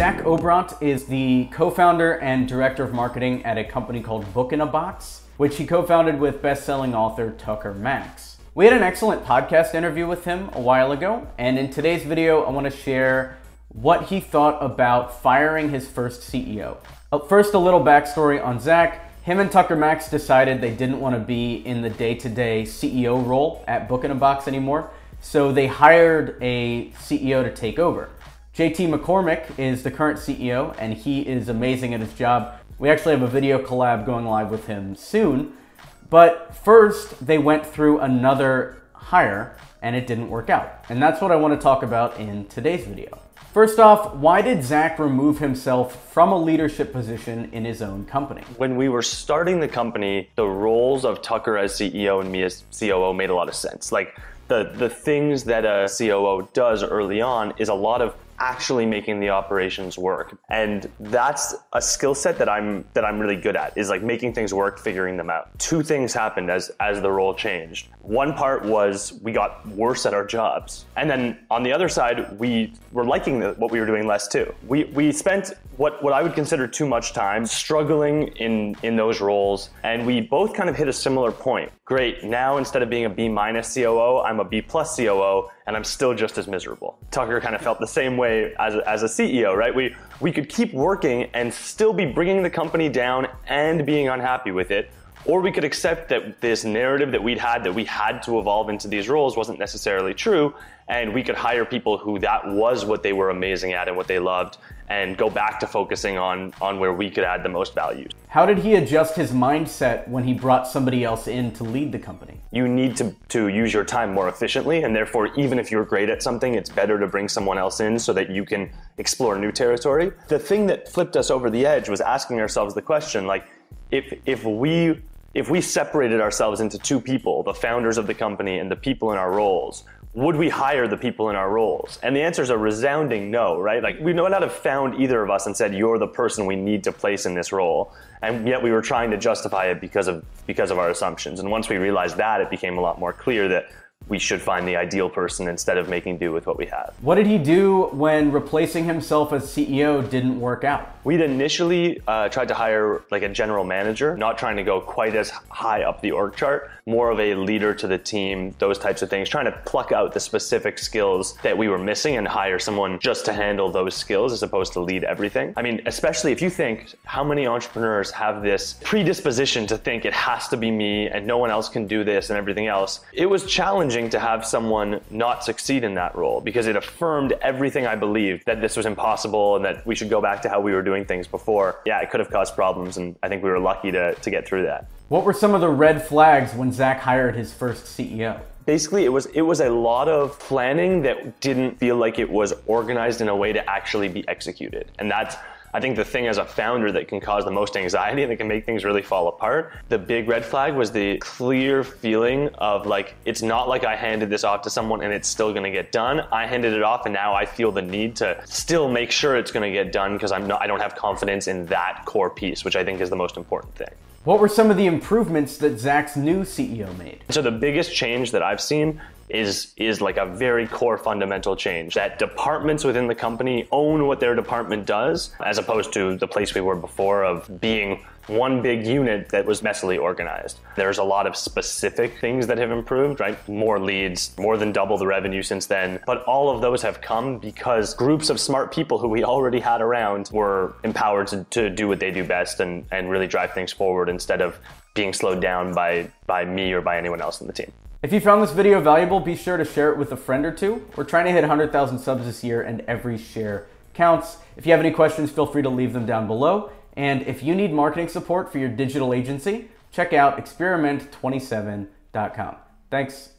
Zach Obront is the co-founder and director of marketing at a company called Book in a Box, which he co-founded with best-selling author Tucker Max. We had an excellent podcast interview with him a while ago, and in today's video, I want to share what he thought about firing his first CEO. First, a little backstory on Zach. Him and Tucker Max decided they didn't want to be in the day-to-day CEO role at Book in a Box anymore, so they hired a CEO to take over. JT McCormick is the current CEO, and he is amazing at his job. We actually have a video collab going live with him soon. But first, they went through another hire, and it didn't work out. And that's what I want to talk about in today's video. First off, why did Zach remove himself from a leadership position in his own company? When we were starting the company, the roles of Tucker as CEO and me as COO made a lot of sense. Like the things that a COO does early on is a lot of actually making the operations work. And that's a skill set that I'm really good at, is like making things work, figuring them out. Two things happened as the role changed. One part was we got worse at our jobs. And then on the other side, we were liking what we were doing less too. We spent what I would consider too much time struggling in those roles. And we both kind of hit a similar point. Great, now instead of being a B- COO, I'm a B+ COO, and I'm still just as miserable. Tucker kind of felt the same way as a CEO, right? We could keep working and still be bringing the company down and being unhappy with it, or we could accept that this narrative that we had to evolve into these roles wasn't necessarily true, and we could hire people who that was what they were amazing at and what they loved, and go back to focusing on where we could add the most value. How did he adjust his mindset when he brought somebody else in to lead the company? You need to use your time more efficiently, and therefore, even if you're great at something, it's better to bring someone else in so that you can explore new territory. The thing that flipped us over the edge was asking ourselves the question, like, if we separated ourselves into two people, the founders of the company and the people in our roles, would we hire the people in our roles? And the answer is a resounding no, right? Like, we would not have found either of us and said, you're the person we need to place in this role. And yet we were trying to justify it because of our assumptions. And once we realized that, it became a lot more clear that we should find the ideal person instead of making do with what we have. What did he do when replacing himself as CEO didn't work out? We'd initially tried to hire like a general manager, not trying to go quite as high up the org chart, more of a leader to the team, those types of things, trying to pluck out the specific skills that we were missing and hire someone just to handle those skills as opposed to lead everything. I mean, especially if you think how many entrepreneurs have this predisposition to think it has to be me and no one else can do this and everything else. It was challenging to have someone not succeed in that role because it affirmed everything I believed, that this was impossible and that we should go back to how we were doing things before. Yeah, it could have caused problems, and I think we were lucky to get through that. What were some of the red flags when Zach hired his first CEO? Basically, it was a lot of planning that didn't feel like it was organized in a way to actually be executed. And that's, I think, the thing as a founder that can cause the most anxiety and that can make things really fall apart. The big red flag was the clear feeling of like, it's not like I handed this off to someone and it's still gonna get done. I handed it off and now I feel the need to still make sure it's gonna get done because I don't have confidence in that core piece, which I think is the most important thing. What were some of the improvements that Zach's new CEO made? So the biggest change that I've seen is like a very core fundamental change, that departments within the company own what their department does, as opposed to the place we were before of being one big unit that was messily organized. There's a lot of specific things that have improved, right? More leads, more than double the revenue since then. But all of those have come because groups of smart people who we already had around were empowered to do what they do best and really drive things forward instead of being slowed down by me or by anyone else in the team. If you found this video valuable, be sure to share it with a friend or two. We're trying to hit 100,000 subs this year, and every share counts. If you have any questions, feel free to leave them down below. And if you need marketing support for your digital agency, check out experiment27.com. Thanks.